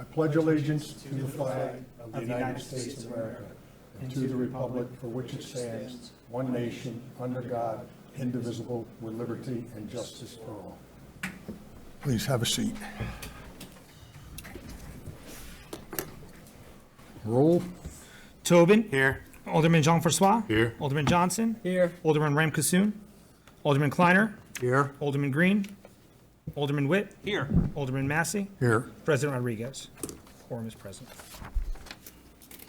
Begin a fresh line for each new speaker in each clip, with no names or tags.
I pledge allegiance to the flag of the United States of America and to the republic for which it stands, one nation, under God, indivisible, with liberty and justice for all. Please have a seat. Roll.
Tobin.
Here.
Alderman Jean-Francois.
Here.
Alderman Johnson.
Here.
Alderman Ramkissoon. Alderman Kleiner.
Here.
Alderman Green. Alderman Witt.
Here.
Alderman Massey.
Here.
President Rodriguez. Quorum is present.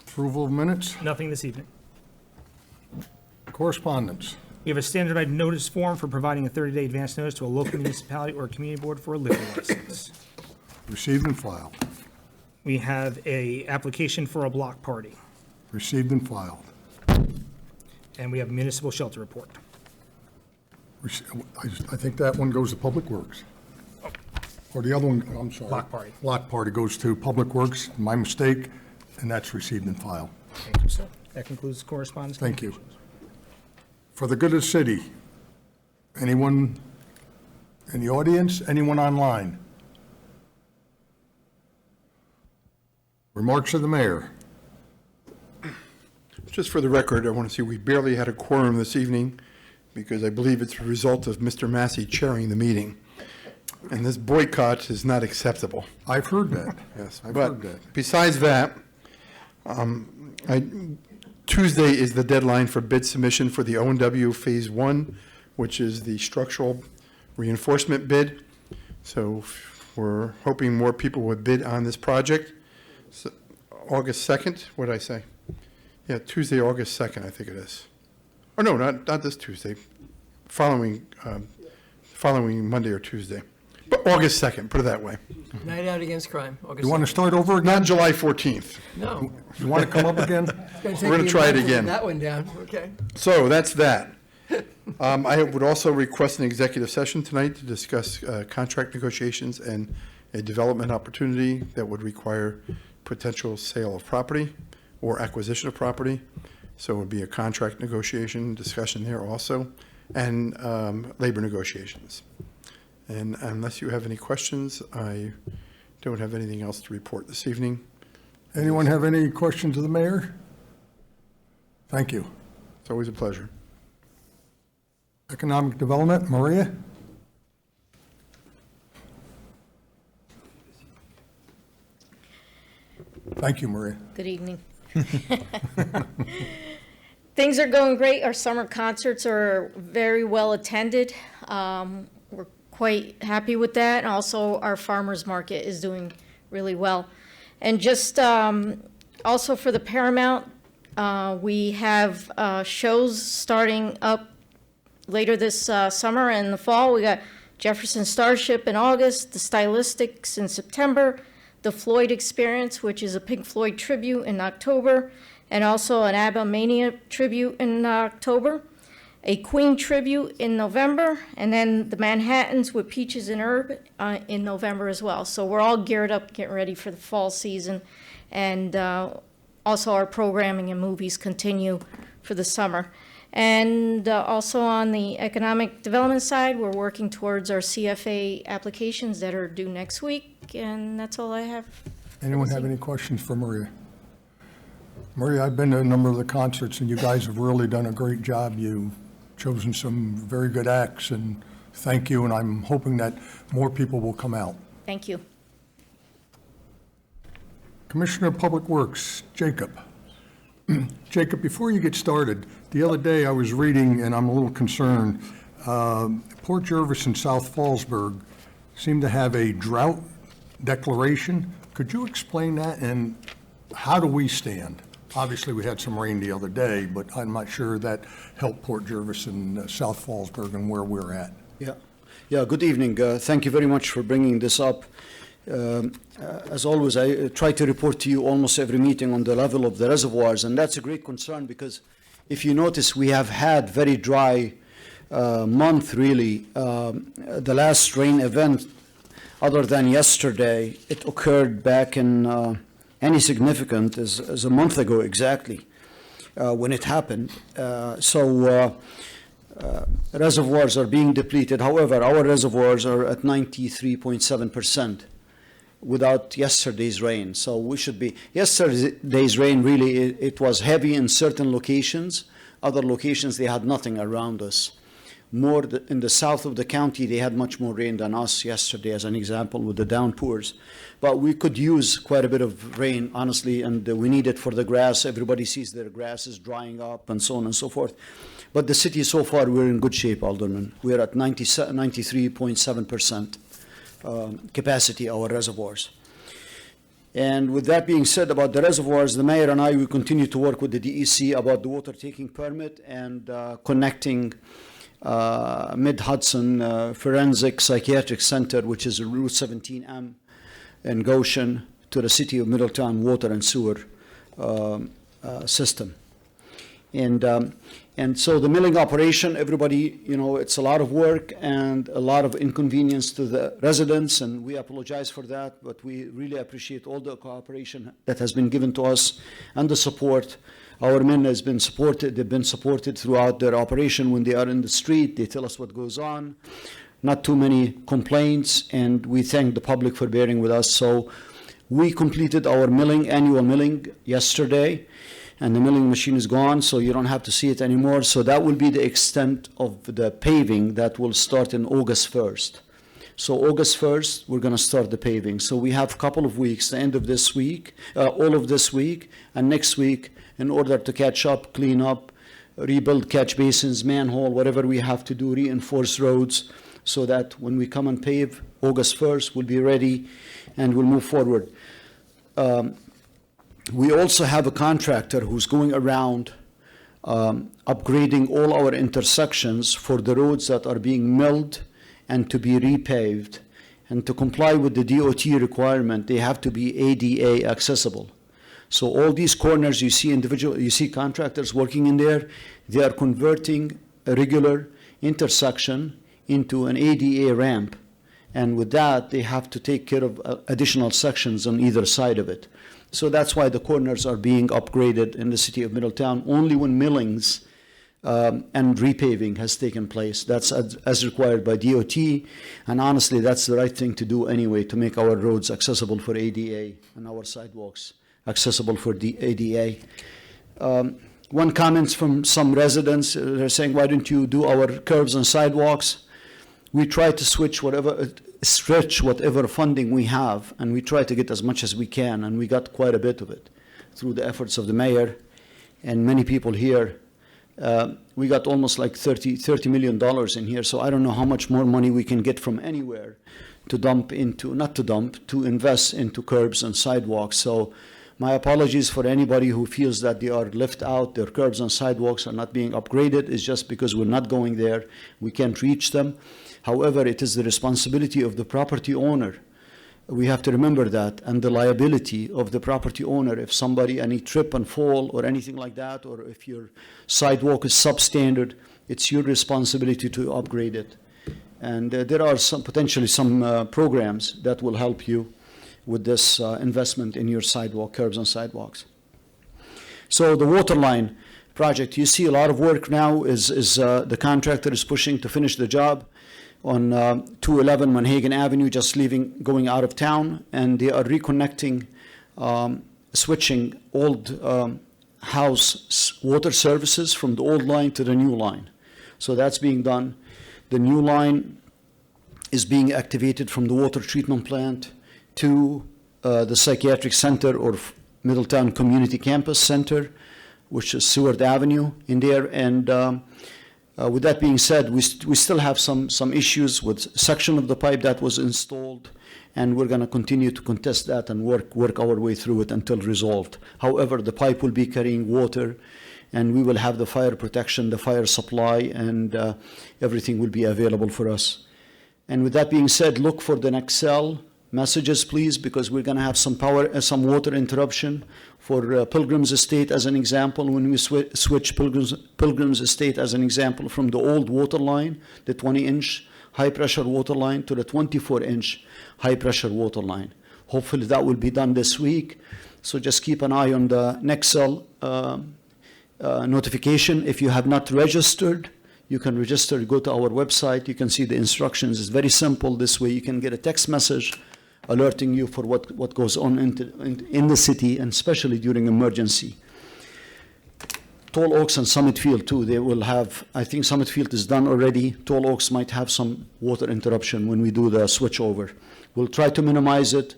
Approval of minutes.
Nothing this evening.
Correspondence.
We have a standardized notice form for providing a 30-day advance notice to a local municipality or a community board for a liquor license.
Received and filed.
We have a application for a block party,
Received and filed.
and we have a municipal shelter report.
I think that one goes to Public Works. Or the other one, I'm sorry.
Block party.
Block party goes to Public Works, my mistake, and that's received and filed.
Thank you, sir. That concludes correspondence.
Thank you. For the good of the city, anyone in the audience, anyone online? Remarks of the mayor.
Just for the record, I want to say we barely had a quorum this evening because I believe it's a result of Mr. Massey chairing the meeting. And this boycott is not acceptable.
I've heard that.
Yes,
I've
but
heard that.
besides that, Tuesday is the deadline for bid submission for the O&W Phase 1, which is the structural reinforcement bid. So we're hoping more people would bid on this project. So August 2nd, what did I say? Yeah, Tuesday, August 2nd, I think it is. Oh, no, not this Tuesday, following Monday or Tuesday. But August 2nd, put it that way.
Night Out Against Crime, August
You want to
2nd.
start over again?
Not July 14th.
No.
You want to come up again?
We're
gonna try it again.
That one down, okay.
So that's that. I would also request an executive session tonight to discuss contract negotiations and a development opportunity that would require potential sale of property or acquisition of property. So it would be a contract negotiation discussion there also, and labor negotiations. And unless you have any questions, I don't have anything else to report this evening.
Anyone have any questions of the mayor? Thank you.
It's always a pleasure.
Economic Development, Maria? Thank you, Maria.
Good evening. Things are going great. Our summer concerts are very well attended. We're quite happy with that. And also, our farmers market is doing really well. And just also for the Paramount, we have shows starting up later this summer and the fall. We got Jefferson Starship in August, the Stylistics in September, the Floyd Experience, which is a Pink Floyd tribute in October, and also an ABBA Mania tribute in October, a Queen tribute in November, and then the Manhattans with Peaches and Herb in November as well. So we're all geared up, getting ready for the fall season. And also our programming and movies continue for the summer. And also on the economic development side, we're working towards our CFA applications that are due next week, and that's all I have.
Anyone have any questions for Maria? Maria, I've been to a number of the concerts, and you guys have really done a great job. You've chosen some very good acts, and thank you, and I'm hoping that more people will come out.
Thank you.
Commissioner of Public Works, Jacob. Jacob, before you get started, the other day I was reading, and I'm a little concerned, Port Jervis and South Fallsburg seem to have a drought declaration. Could you explain that, and how do we stand? Obviously, we had some rain the other day, but I'm not sure that helped Port Jervis and South Fallsburg and where we're at.
Yeah. Good evening. Thank you very much for bringing this up. As always, I try to report to you almost every meeting on the level of the reservoirs, and that's a great concern because if you notice, we have had very dry month, really. The last rain event, other than yesterday, it occurred back in any significant is a month ago exactly when it happened. Reservoirs are being depleted. However, our reservoirs are at 93.7%, without yesterday's rain. So we should be, yesterday's rain really, it was heavy in certain locations. Other locations, they had nothing around us. In the south of the county, they had much more rain than us yesterday, as an example, with the downpours. But we could use quite a bit of rain, honestly, and we need it for the grass. Everybody sees their grass is drying up and so on and so forth. But the city, so far, we're in good shape, Alderman. We're at 93.7% capacity, our reservoirs. And with that being said about the reservoirs, the mayor and I will continue to work with the DEC about the water taking permit and connecting Mid-Hudson Forensic Psychiatric Center, which is Route 17M in Goshen, to the city of Middletown water and sewer system. And so the milling operation, everybody, it's a lot of work and a lot of inconvenience to the residents, and we apologize for that, but we really appreciate all the cooperation that has been given to us and the support. Our men has been supported, they've been supported throughout their operation. When they are in the street, they tell us what goes on. Not too many complaints, and we thank the public for bearing with us. So we completed our annual milling yesterday, and the milling machine is gone, so you don't have to see it anymore. So that will be the extent of the paving that will start in August 1st. So August 1st, we're going to start the paving. So we have a couple of weeks, the end of this week, all of this week, and next week, in order to catch up, clean up, rebuild catch basins, manhole, whatever we have to do, reinforce roads, so that when we come and pave August 1st, we'll be ready and we'll move forward. We also have a contractor who's going around upgrading all our intersections for the roads that are being milled and to be repaved. And to comply with the DOT requirement, they have to be ADA accessible. So all these corners you see contractors working in there, they are converting a regular intersection into an ADA ramp. And with that, they have to take care of additional sections on either side of it. So that's why the corners are being upgraded in the city of Middletown only when millings and repaving has taken place. That's as required by DOT, and honestly, that's the right thing to do anyway, to make our roads accessible for ADA and our sidewalks accessible for the ADA. One comment from some residents, they're saying, why don't you do our curbs and sidewalks? We try to stretch whatever funding we have, and we try to get as much as we can, and we got quite a bit of it through the efforts of the mayor and many people here. We got almost like $30 million in here, so I don't know how much more money we can get from anywhere to invest into curbs and sidewalks. So my apologies for anybody who feels that they are left out, their curbs and sidewalks are not being upgraded. It's just because we're not going there, we can't reach them. However, it is the responsibility of the property owner. We have to remember that, and the liability of the property owner. If any trip and fall or anything like that, or if your sidewalk is substandard, it's your responsibility to upgrade it. And there are potentially some programs that will help you with this investment in your curbs and sidewalks. So the water line project, you see a lot of work now the contractor is pushing to finish the job on 211 Manhagan Avenue, just going out of town, and they are reconnecting, switching old house water services from the old line to the new line. So that's being done. The new line is being activated from the water treatment plant to the psychiatric center, or Middletown Community Campus Center, which is Seward Avenue in there. And with that being said, we still have some issues with section of the pipe that was installed, and we're going to continue to contest that and work our way through it until resolved. However, the pipe will be carrying water, and we will have the fire protection, the fire supply, and everything will be available for us. And with that being said, look for the next cell messages, please, because we're going to have some water interruption for Pilgrim's Estate as an example. When we switch Pilgrim's Estate as an example from the old water line, the 20-inch high-pressure water line, to the 24-inch high-pressure water line. Hopefully that will be done this week. So just keep an eye on the next cell notification. If you have not registered, you can register, go to our website, you can see the instructions. It's very simple. This way you can get a text message alerting you for what goes on in the city, and especially during emergency. Tall Oaks and Summit Field too, they will have, I think Summit Field is done already. Tall Oaks might have some water interruption when we do the switchover. We'll try to minimize it.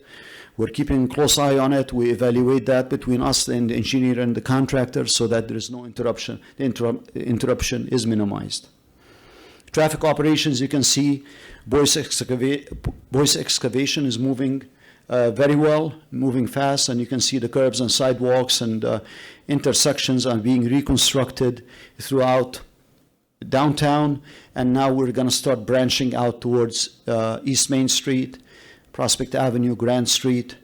We're keeping a close eye on it. We evaluate that between us and the engineer and the contractor so that there is no interruption. The interruption is minimized. Traffic operations, you can see Boyce Excavation is moving very well, moving fast, and you can see the curbs and sidewalks and intersections are being reconstructed throughout downtown, and now we're going to start branching out towards East Main Street, Prospect Avenue, Grand Street,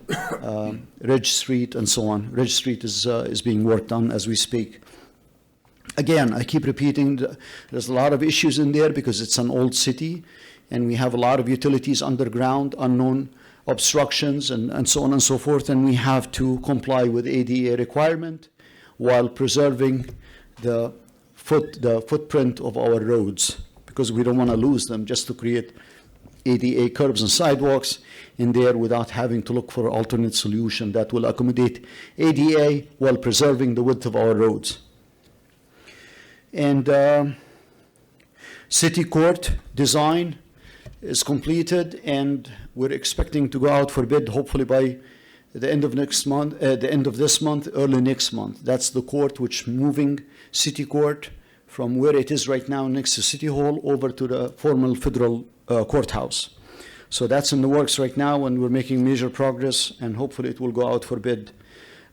Ridge Street, and so on. Ridge Street is being worked on as we speak. Again, I keep repeating, there's a lot of issues in there because it's an old city, and we have a lot of utilities underground, unknown obstructions, and so on and so forth, and we have to comply with ADA requirement while preserving the footprint of our roads, because we don't want to lose them just to create ADA curbs and sidewalks in there without having to look for an alternate solution that will accommodate ADA while preserving the width of our roads. And City Court design is completed, and we're expecting to go out for bid hopefully by the end of next month, the end of this month, early next month. That's the court which moving City Court from where it is right now next to City Hall over to the formal federal courthouse. So that's in the works right now, and we're making major progress, and hopefully it will go out for bid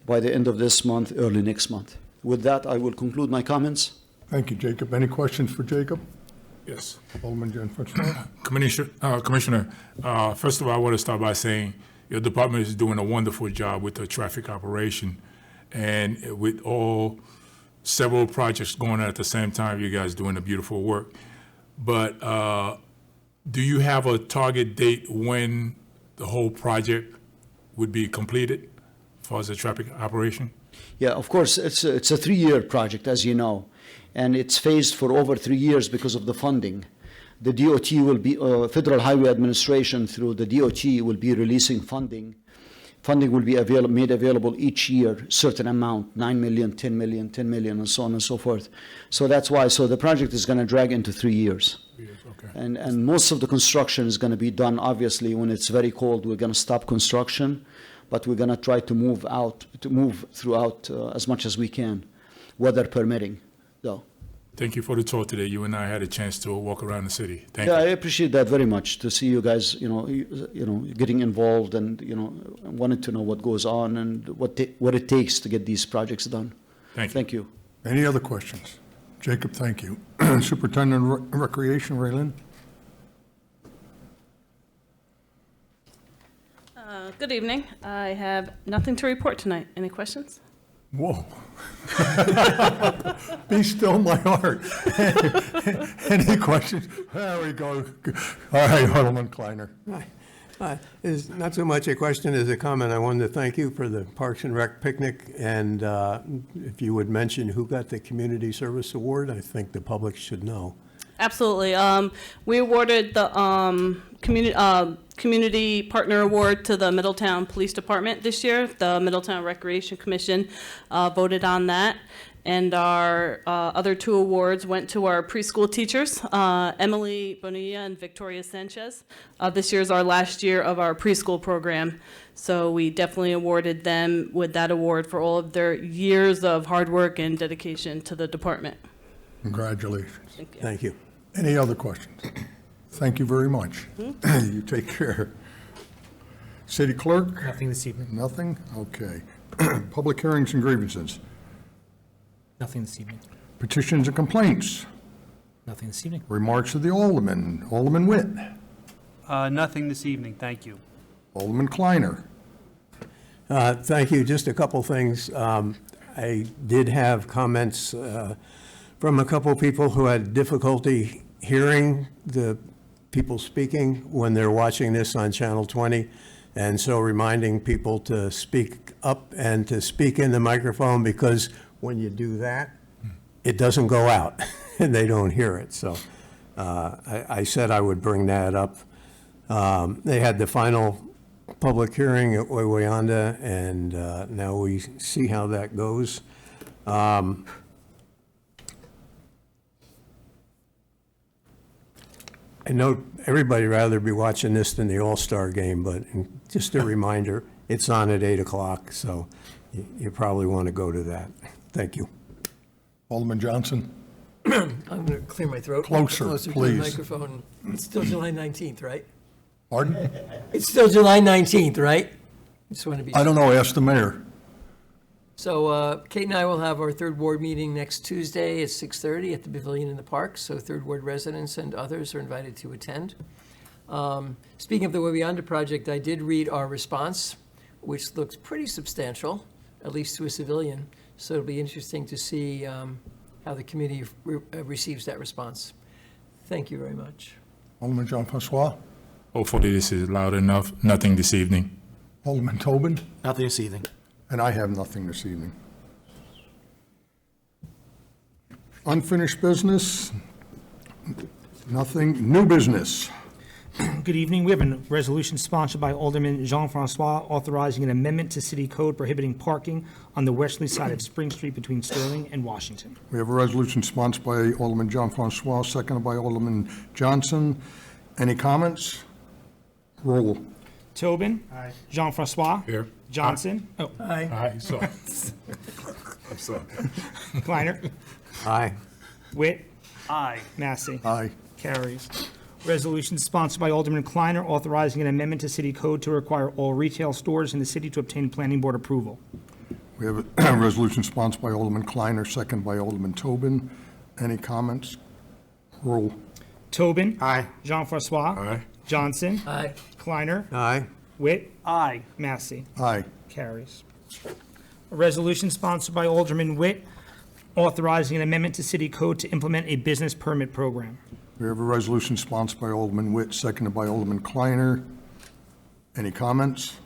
by the end of this month, early next month. With that, I will conclude my comments.
Thank you, Jacob. Any questions for Jacob?
Yes.
Alderman Jen Fitzgerald.
Commissioner, first of all, I want to start by saying your department is doing a wonderful job with the traffic operation, and with several projects going on at the same time, you guys doing a beautiful work. But do you have a target date when the whole project would be completed as far as the traffic operation?
Yeah, of course, it's a 3-year project, as you know, and it's phased for over 3 years because of the funding. The DOT will be, Federal Highway Administration through the DOT will be releasing funding. Funding will be made available each year, certain amount, 9 million, 10 million, 10 million, and so on and so forth. So that's why, so the project is going to drag into 3 years.
Okay.
And most of the construction is going to be done, obviously, when it's very cold, we're going to stop construction, but we're going to try to move throughout as much as we can, weather permitting, though.
Thank you for the tour today. You and I had a chance to walk around the city. Thank
Yeah,
you.
I appreciate that very much, to see you guys, getting involved and, wanting to know what goes on and what it takes to get these projects done.
Thank you.
Thank you.
Any other questions? Jacob, thank you. Superintendent of Recreation, Raylene?
Good evening. I have nothing to report tonight. Any questions?
Whoa. Be still my heart. Any questions? There we go. All right, Alderman Kleiner.
It's not so much a question as a comment. I wanted to thank you for the Parks and Rec picnic, and if you would mention who got the Community Service Award, I think the public should know.
Absolutely. We awarded the Community Partner Award to the Middletown Police Department this year. The Middletown Recreation Commission voted on that. And our other 2 awards went to our preschool teachers, Emily Bonilla and Victoria Sanchez. This year is our last year of our preschool program. So we definitely awarded them with that award for all of their years of hard work and dedication to the department.
Congratulations.
Thank you.
Thank you.
Any other questions? Thank you very much. You take care. City Clerk?
Nothing this evening.
Nothing? Okay. Public hearings and grievances.
Nothing this evening.
Petitions and complaints.
Nothing this evening.
Remarks of the Alderman. Alderman Witt.
Nothing this evening, thank you.
Alderman Kleiner.
Thank you. Just a couple things. I did have comments from a couple people who had difficulty hearing the people speaking when they're watching this on Channel 20. And so reminding people to speak up and to speak in the microphone, because when you do that, it doesn't go out and they don't hear it. So I said I would bring that up. They had the final public hearing at Wawayanda, and now we see how that goes. I know everybody rather be watching this than the All-Star game, but just a reminder, it's on at 8 o'clock, so you probably want to go to that. Thank you.
Alderman Johnson?
I'm going to clear my throat.
Closer,
To the
please.
microphone. It's still July 19th, right?
Pardon?
It's still July 19th, right? Just want to be.
I don't know, ask the mayor.
So Kate and I will have our third ward meeting next Tuesday at 6:30 at the Pavilion in the Park. So third ward residents and others are invited to attend. Speaking of the Wawayanda project, I did read our response, which looks pretty substantial, at least to a civilian. So it'll be interesting to see how the committee receives that response. Thank you very much.
Alderman Jean-Francois?
Hopefully this is loud enough. Nothing this evening.
Alderman Tobin?
Nothing this evening.
And I have nothing this evening. Unfinished business? Nothing. New business?
Good evening. We have a resolution sponsored by Alderman Jean-Francois authorizing an amendment to city code prohibiting parking on the westerly side of Spring Street between Sterling and Washington.
We have a resolution sponsored by Alderman Jean-Francois, seconded by Alderman Johnson. Any comments? Roll.
Tobin?
Aye.
Jean-Francois?
Here.
Johnson? Oh,
Aye.
Aye, so. I'm sorry.
Kleiner?
Aye.
Witt?
Aye.
Massey?
Aye.
Carries. Resolution sponsored by Alderman Kleiner authorizing an amendment to city code to require all retail stores in the city to obtain planning board approval.
We have a resolution sponsored by Alderman Kleiner, seconded by Alderman Tobin. Any comments? Roll.
Tobin?
Aye.
Jean-Francois?
Aye.
Johnson?
Aye.
Kleiner?
Aye.
Witt?
Aye.
Massey?
Aye.
Carries. A resolution sponsored by Alderman Witt authorizing an amendment to city code to implement a business permit program.
We have a resolution sponsored by Alderman Witt, seconded by Alderman Kleiner. Any comments?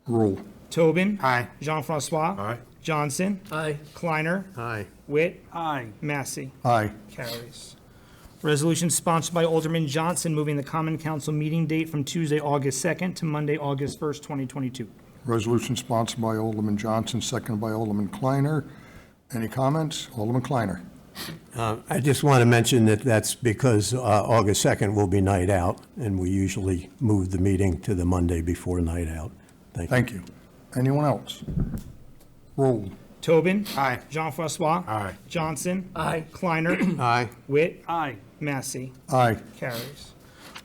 Roll.
Tobin?
Aye.
Jean-Francois?
Aye.
Johnson?
Aye.
Kleiner?
Aye.
Witt?
Aye.
Massey?
Aye.
Carries. Resolution sponsored by Alderman Johnson moving the Common Council meeting date from Tuesday, August 2nd to Monday, August 1st, 2022.
Resolution sponsored by Alderman Johnson, seconded by Alderman Kleiner. Any comments? Alderman Kleiner.
I just want to mention that that's because August 2nd will be night out, and we usually move the meeting to the Monday before night out. Thank you.
Thank you. Anyone else? Roll.
Tobin?
Aye.
Jean-Francois?
Aye.
Johnson?
Aye.
Kleiner?
Aye.
Witt?
Aye.
Massey?
Aye.
Carries.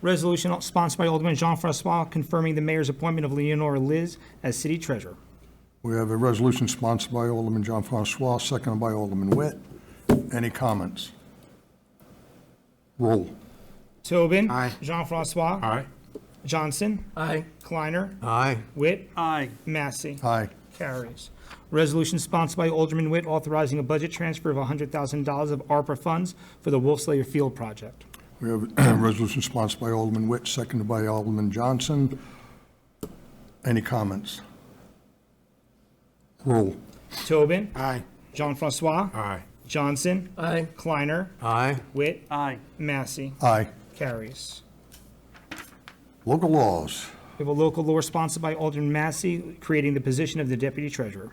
Resolution sponsored by Alderman Jean-Francois confirming the mayor's appointment of Leonora Liz as city treasurer.
We have a resolution sponsored by Alderman Jean-Francois, seconded by Alderman Witt. Any comments? Roll.
Tobin?
Aye.
Jean-Francois?
Aye.
Johnson?
Aye.
Kleiner?
Aye.
Witt?
Aye.
Massey?
Aye.
Carries. Resolution sponsored by Alderman Witt authorizing a budget transfer of $100,000 of ARPA funds for the Wolfslayer Field project.
We have a resolution sponsored by Alderman Witt, seconded by Alderman Johnson. Any comments? Roll.
Tobin?
Aye.
Jean-Francois?
Aye.
Johnson?
Aye.
Kleiner?
Aye.
Witt?
Aye.
Massey?
Aye.
Carries.
Local laws.
We have a local law sponsored by Alderman Massey creating the position of the deputy treasurer.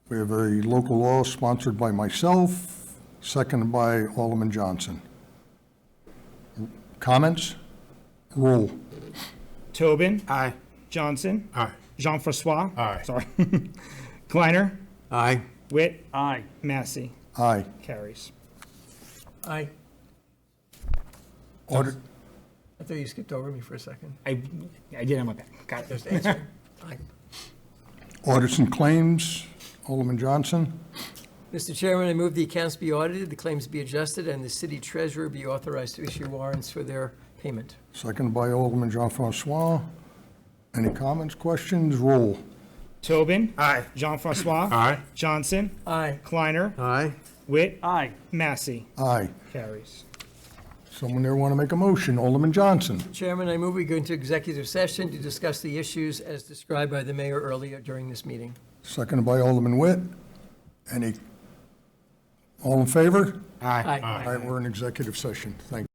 We have a local law sponsored by myself, seconded by Alderman Johnson. Comments? Roll.
Tobin?
Aye.
Johnson?
Aye.
Jean-Francois?
Aye.
Sorry. Kleiner?
Aye.
Witt?
Aye.
Massey?
Aye.
Carries.
Aye.
Order.
I thought you skipped over me for a second.
I did on my back. Got
Just
it.
answer. Aye.
Audits and claims. Alderman Johnson.
Mr. Chairman, I move the accounts be audited, the claims be adjusted, and the city treasurer be authorized to issue warrants for their payment.
Seconded by Alderman Jean-Francois. Any comments, questions? Roll.
Tobin?
Aye.
Jean-Francois?
Aye.
Johnson?
Aye.
Kleiner?
Aye.
Witt?
Aye.
Massey?
Aye.
Carries.
Someone there want to make a motion? Alderman Johnson.
Chairman, I move we go into executive session to discuss the issues as described by the mayor earlier during this meeting.
Seconded by Alderman Witt. All in favor?
Aye.
Aye.
All right, we're in executive session. Thank you.